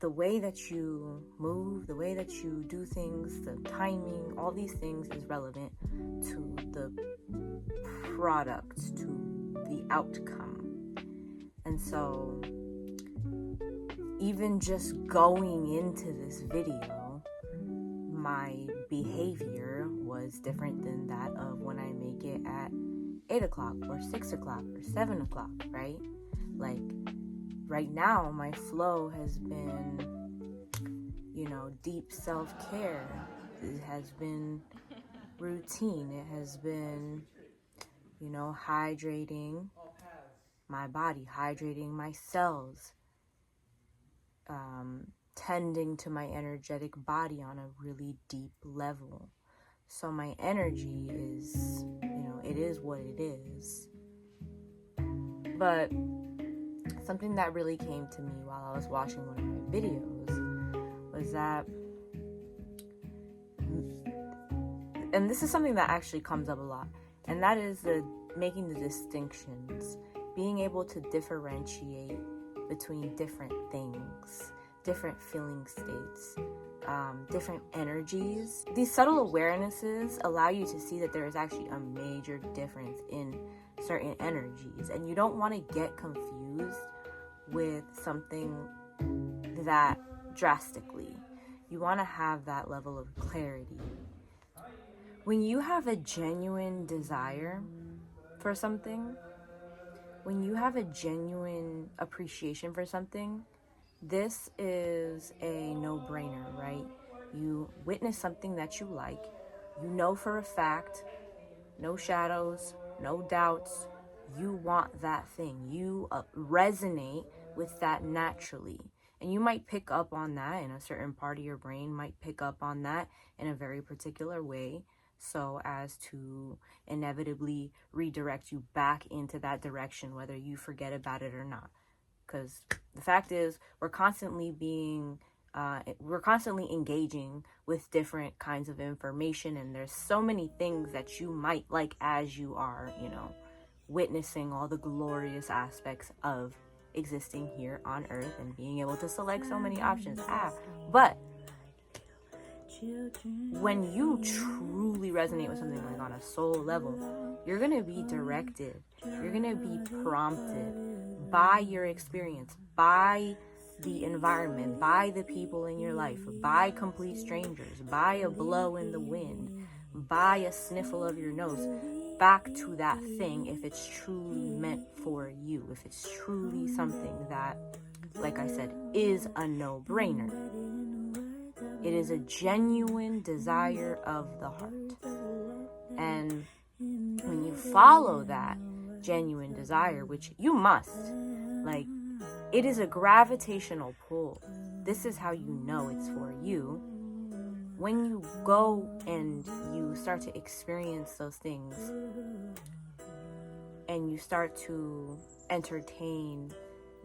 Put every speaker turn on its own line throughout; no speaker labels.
the way that you move, the way that you do things, the timing, all these things is relevant to the product, to the outcome. And so even just going into this video, my behavior was different than that of when I make it at 8 o'clock or 6 o'clock or 7 o'clock, right? Like, right now, my flow has been, deep self-care. It has been routine. It has been, hydrating my body, hydrating my cells, tending to my energetic body on a really deep level. So my energy is, it is what it is. But something that really came to me while I was watching one of my videos was that, and this is something that actually comes up a lot, and that is making the distinctions, being able to differentiate between different things, different feeling states, different energies. These subtle awarenesses allow you to see that there is actually a major difference in certain energies, and you don't want to get confused with something that drastically. You want to have that level of clarity. When you have a genuine desire for something, when you have a genuine appreciation for something, this is a no-brainer, right? You witness something that you like, you know for a fact, no shadows, no doubts, you want that thing. You resonate with that naturally. And you might pick up on that, and a certain part of your brain might pick up on that in a very particular way, so as to inevitably redirect you back into that direction, whether you forget about it or not. Because the fact is, we're constantly engaging with different kinds of information, and there's so many things that you might like as you are, witnessing all the glorious aspects of existing here on earth and being able to select so many options. But when you truly resonate with something, like on a soul level, you're going to be directed, you're going to be prompted by your experience, by the environment, by the people in your life, by complete strangers, by a blow in the wind, by a sniffle of your nose, back to that thing if it's truly meant for you, if it's truly something that, like I said, is a no-brainer. It is a genuine desire of the heart. And when you follow that genuine desire, which you must, like, it is a gravitational pull. This is how you know it's for you. When you go and you start to experience those things and you start to entertain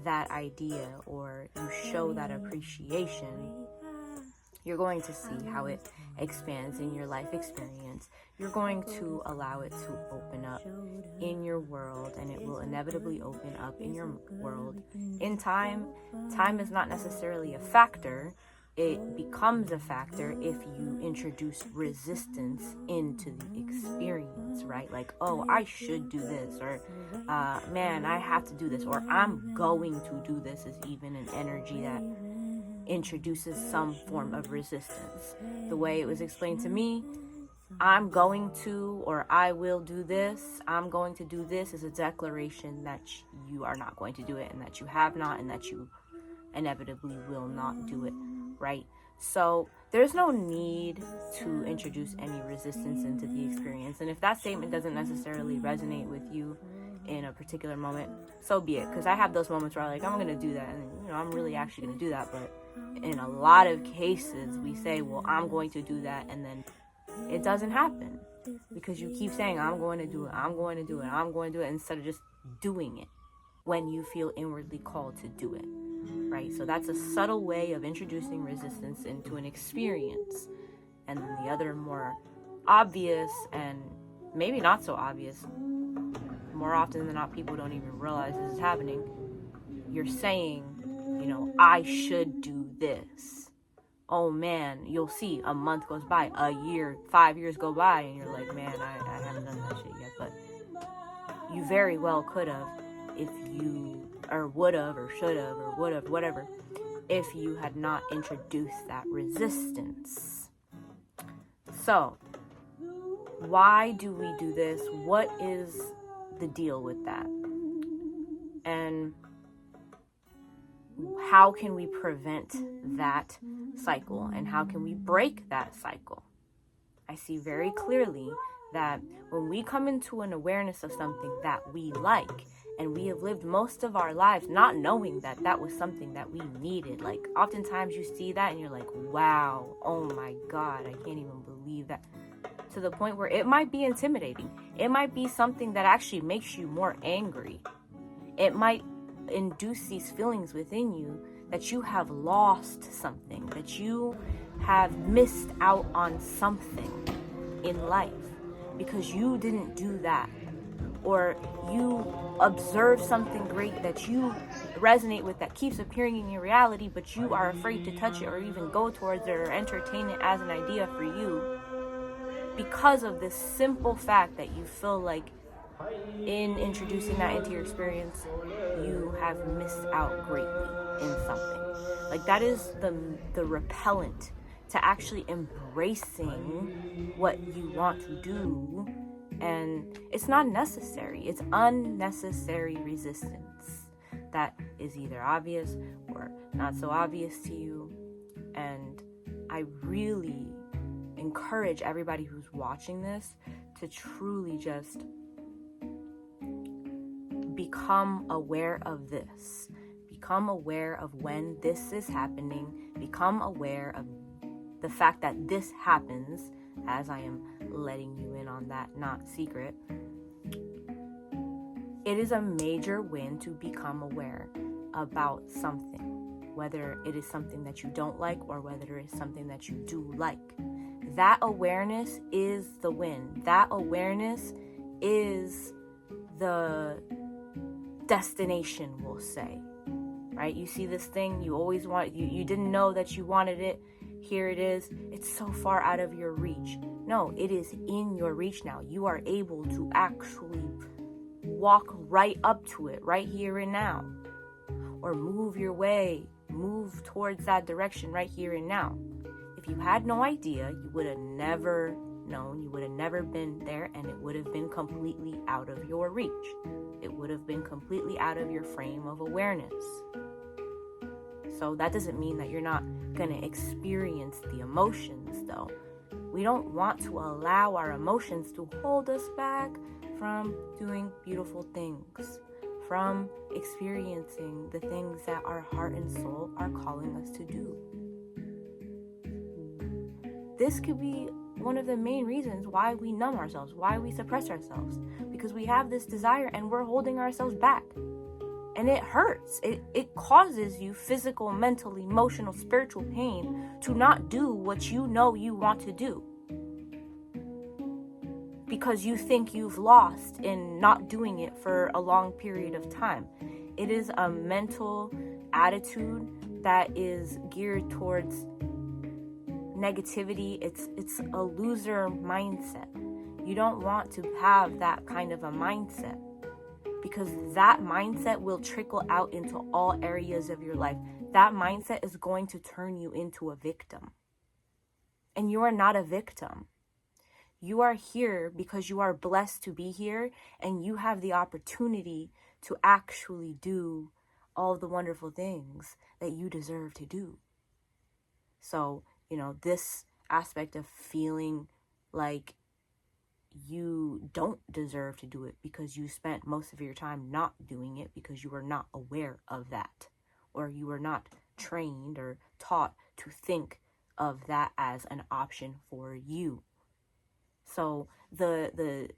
that idea, or you show that appreciation, you're going to see how it expands in your life experience. You're going to allow it to open up in your world, and it will inevitably open up in your world. In time is not necessarily a factor. It becomes a factor if you introduce resistance into the experience, right? Like, oh, I should do this, or man, I have to do this, or I'm going to do this is even an energy that introduces some form of resistance. The way it was explained to me, I'm going to, or I will do this, I'm going to do this, is a declaration that you are not going to do it, and that you have not, and that you inevitably will not do it, right? So there's no need to introduce any resistance into the experience. And if that statement doesn't necessarily resonate with you in a particular moment, so be it. Because I have those moments where I'm like, I'm going to do that, and I'm really actually going to do that. But in a lot of cases, we say, well, I'm going to do that, and then it doesn't happen because you keep saying, I'm going to do it, I'm going to do it, I'm going to do it, instead of just doing it when you feel inwardly called to do it, right? So that's a subtle way of introducing resistance into an experience. And then the other more obvious, and maybe not so obvious, more often than not, people don't even realize this is happening. You're saying, I should do this. Oh man, you'll see a month goes by, a year, 5 years go by, and you're like, man, I haven't done that shit yet. But you very well could have, if you, or would have, or should have, or would have, whatever, if you had not introduced that resistance. So, why do we do this? What is the deal with that? And how can we prevent that cycle? And how can we break that cycle? I see very clearly that when we come into an awareness of something that we like, and we have lived most of our lives not knowing that that was something that we needed. Like, oftentimes you see that and you're like, wow, oh my God, I can't even believe that. To the point where it might be intimidating. It might be something that actually makes you more angry. It might induce these feelings within you that you have lost something, that you have missed out on something in life because you didn't do that. Or you observe something great that you resonate with that keeps appearing in your reality, but you are afraid to touch it or even go towards it or entertain it as an idea for you because of this simple fact that you feel like in introducing that into your experience, you have missed out greatly in something. Like, that is the repellent to actually embracing what you want to do. And it's not necessary. It's unnecessary resistance that is either obvious or not so obvious to you. And I really encourage everybody who's watching this to truly just become aware of this. Become aware of when this is happening. Become aware of the fact that this happens, as I am letting you in on that not secret. It is a major win to become aware about something, whether it is something that you don't like or whether it is something that you do like. That awareness is the win. That awareness is the destination, we'll say. Right? You see this thing, you always want, you didn't know that you wanted it. Here it is. It's so far out of your reach. No, it is in your reach now. You are able to actually walk right up to it, right here and now. Or move your way, move towards that direction right here and now. If you had no idea, you would have never known, you would have never been there, and it would have been completely out of your reach. It would have been completely out of your frame of awareness. So that doesn't mean that you're not going to experience the emotions, though. We don't want to allow our emotions to hold us back from doing beautiful things, from experiencing the things that our heart and soul are calling us to do. This could be one of the main reasons why we numb ourselves, why we suppress ourselves, because we have this desire and we're holding ourselves back. And it hurts. It causes you physical, mental, emotional, spiritual pain to not do what you know you want to do. Because you think you've lost in not doing it for a long period of time. It is a mental attitude that is geared towards negativity. It's a loser mindset. You don't want to have that kind of a mindset, because that mindset will trickle out into all areas of your life. That mindset is going to turn you into a victim. And you are not a victim. You are here because you are blessed to be here, and you have the opportunity to actually do all the wonderful things that you deserve to do. So, this aspect of feeling like you don't deserve to do it because you spent most of your time not doing it because you were not aware of that, or you were not trained or taught to think of that as an option for you. So the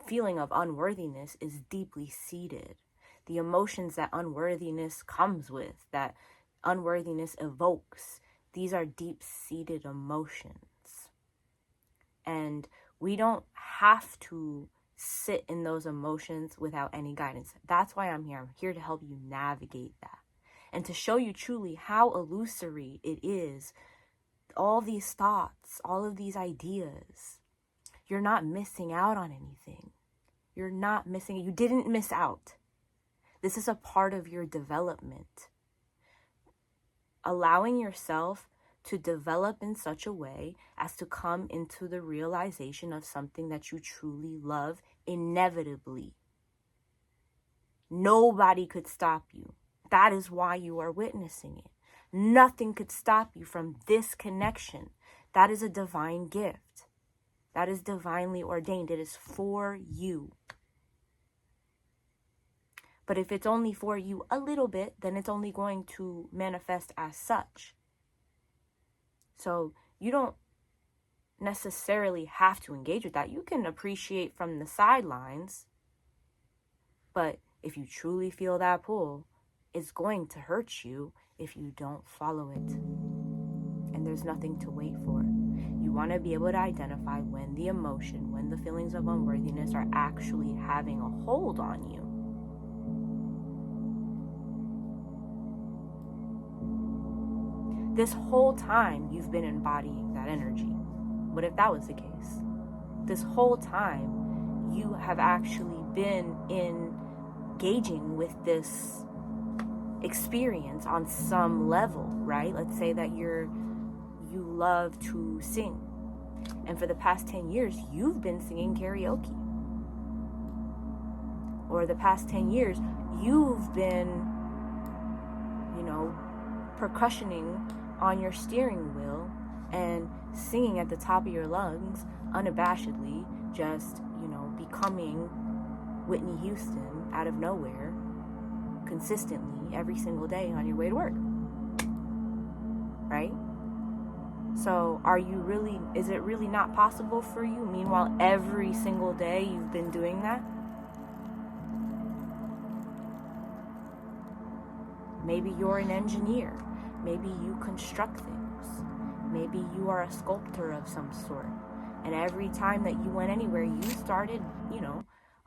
feeling of unworthiness is deeply seated. The emotions that unworthiness comes with, that unworthiness evokes, these are deep-seated emotions. And we don't have to sit in those emotions without any guidance. That's why I'm here. I'm here to help you navigate that. and to show you truly how illusory it is. All these thoughts, all of these ideas, you're not missing out on anything. You're not missing it. You didn't miss out. This is a part of your development. Allowing yourself to develop in such a way as to come into the realization of something that you truly love inevitably. Nobody could stop you. That is why you are witnessing it. Nothing could stop you from this connection. That is a divine gift. That is divinely ordained. It is for you. But if it's only for you a little bit, then it's only going to manifest as such. So you don't necessarily have to engage with that. You can appreciate from the sidelines. But if you truly feel that pull, it's going to hurt you if you don't follow it. And there's nothing to wait for. You want to be able to identify when the emotion, when the feelings of unworthiness are actually having a hold on you. This whole time you've been embodying that energy. But if that was the case, this whole time you have actually been engaging with this experience on some level, right? Let's say that you love to sing, and for the past 10 years you've been singing karaoke, or the past 10 years you've been percussioning on your steering wheel and singing at the top of your lungs unabashedly, just becoming Whitney Houston out of nowhere consistently every single day on your way to work, right? So is it really not possible for you? Meanwhile, every single day you've been doing that? Maybe you're an engineer. Maybe you construct things. Maybe you are a sculptor of some sort. And every time that you went anywhere, you started,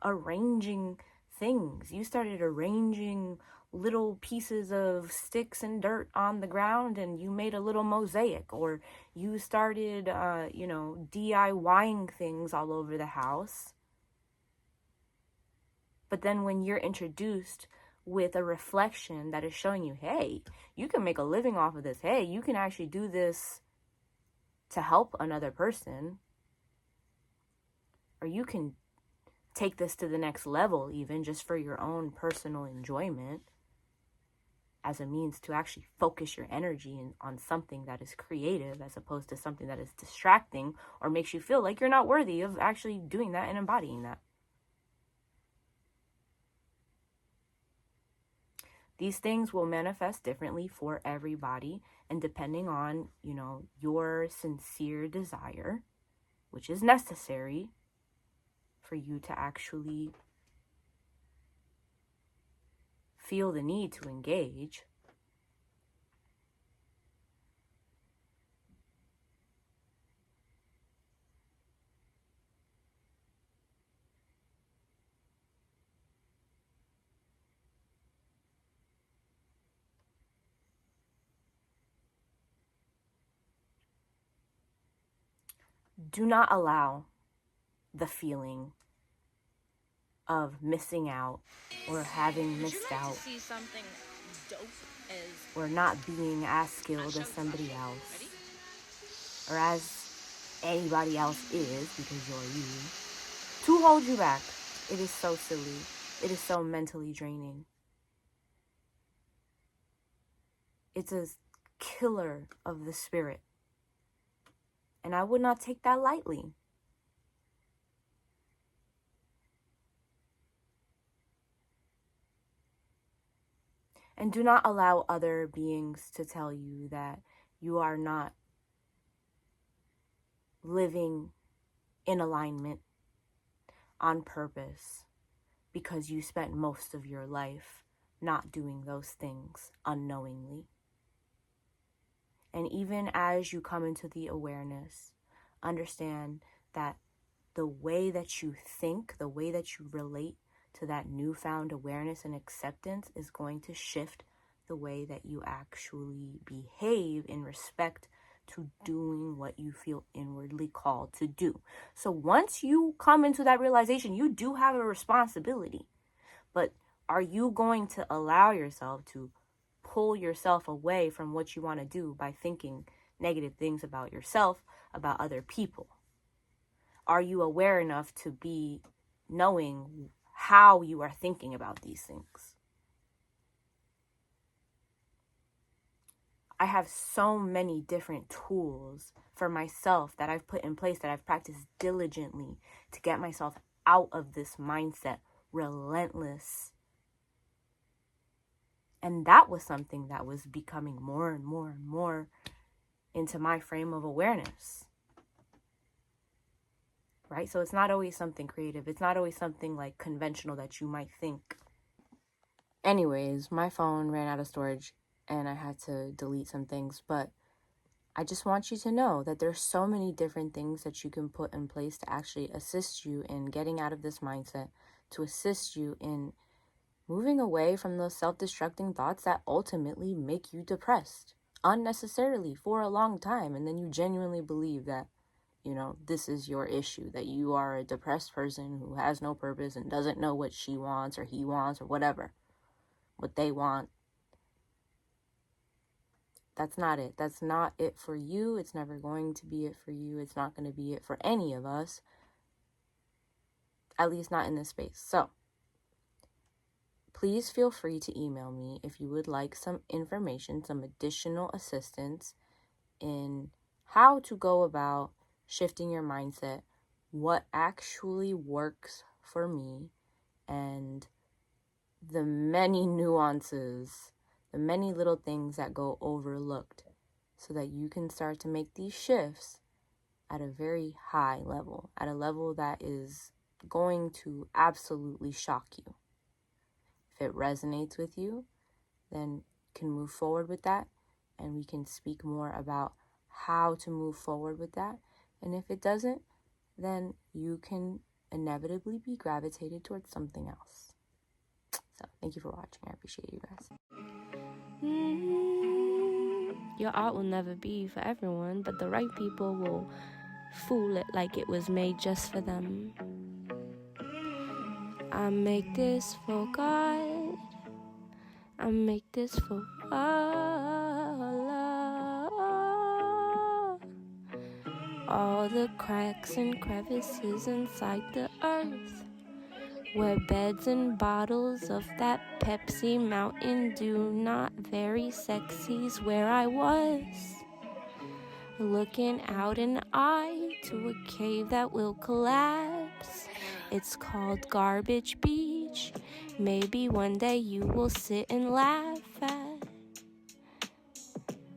arranging things. You started arranging little pieces of sticks and dirt on the ground, and you made a little mosaic. Or you started, DIYing things all over the house. But then when you're introduced with a reflection that is showing you, hey, you can make a living off of this. Hey, you can actually do this to help another person. Or you can take this to the next level, even just for your own personal enjoyment, as a means to actually focus your energy on something that is creative as opposed to something that is distracting or makes you feel like you're not worthy of actually doing that and embodying that. These things will manifest differently for everybody, and depending on, your sincere desire, which is necessary for you to actually feel the need to engage. Do not allow the feeling of missing out or having missed out or not being as skilled as somebody else or as anybody else is because you're you to hold you back. It is so silly. It is so mentally draining. It's a killer of the spirit. And I would not take that lightly. And do not allow other beings to tell you that you are not living in alignment on purpose because you spent most of your life not doing those things unknowingly. And even as you come into the awareness, understand that the way that you think, the way that you relate to that newfound awareness and acceptance is going to shift the way that you actually behave in respect to doing what you feel inwardly called to do. So once you come into that realization, you do have a responsibility. But are you going to allow yourself to pull yourself away from what you want to do by thinking negative things about yourself, about other people? Are you aware enough to be knowing how you are thinking about these things? I have so many different tools for myself that I've put in place, that I've practiced diligently to get myself out of this mindset, relentless. And that was something that was becoming more and more and more into my frame of awareness. Right? So it's not always something creative. It's not always something like conventional that you might think. Anyways, my phone ran out of storage and I had to delete some things, but I just want you to know that there's so many different things that you can put in place to actually assist you in getting out of this mindset, to assist you in moving away from those self-destructing thoughts that ultimately make you depressed unnecessarily for a long time. And then you genuinely believe that, this is your issue, that you are a depressed person who has no purpose and doesn't know what she wants or he wants or whatever, what they want. That's not it. That's not it for you. It's never going to be it for you. It's not going to be it for any of us, at least not in this space. So please feel free to email me if you would like some information, some additional assistance in how to go about shifting your mindset, what actually works for me, and the many nuances, the many little things that go overlooked, so that you can start to make these shifts at a very high level, at a level that is going to absolutely shock you. If it resonates with you, then you can move forward with that, and we can speak more about how to move forward with that. And if it doesn't, then you can inevitably be gravitated towards something else. So thank you for watching. I appreciate you guys.
Your art will never be for everyone, but the right people will fool it like it was made just for them. I make this for God. I make this for Allah. All the cracks and crevices inside the earth, where beds and bottles of that Pepsi Mountain Dew, not very sexy's where I was, looking out an eye to a cave that will collapse. It's called Garbage Beach. Maybe one day you will sit and laugh at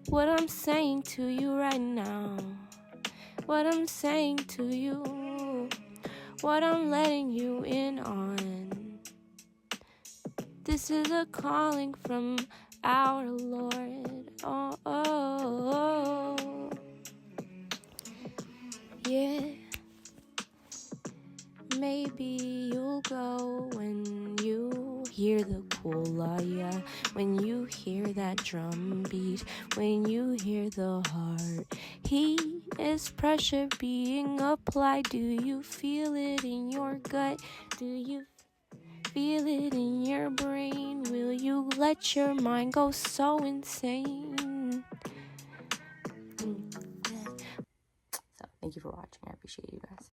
what I'm saying to you right now, what I'm saying to you, what I'm letting you in on. This is a calling from our Lord. Oh, oh, oh. Yeah. Maybe you'll go when you hear the kulaya, when you hear that drum beat, when you hear the heart. Heat is pressure being applied. Do you feel it in your gut? Do you feel it in your brain? Will you let your mind go so insane?
So thank you for watching. I appreciate you guys.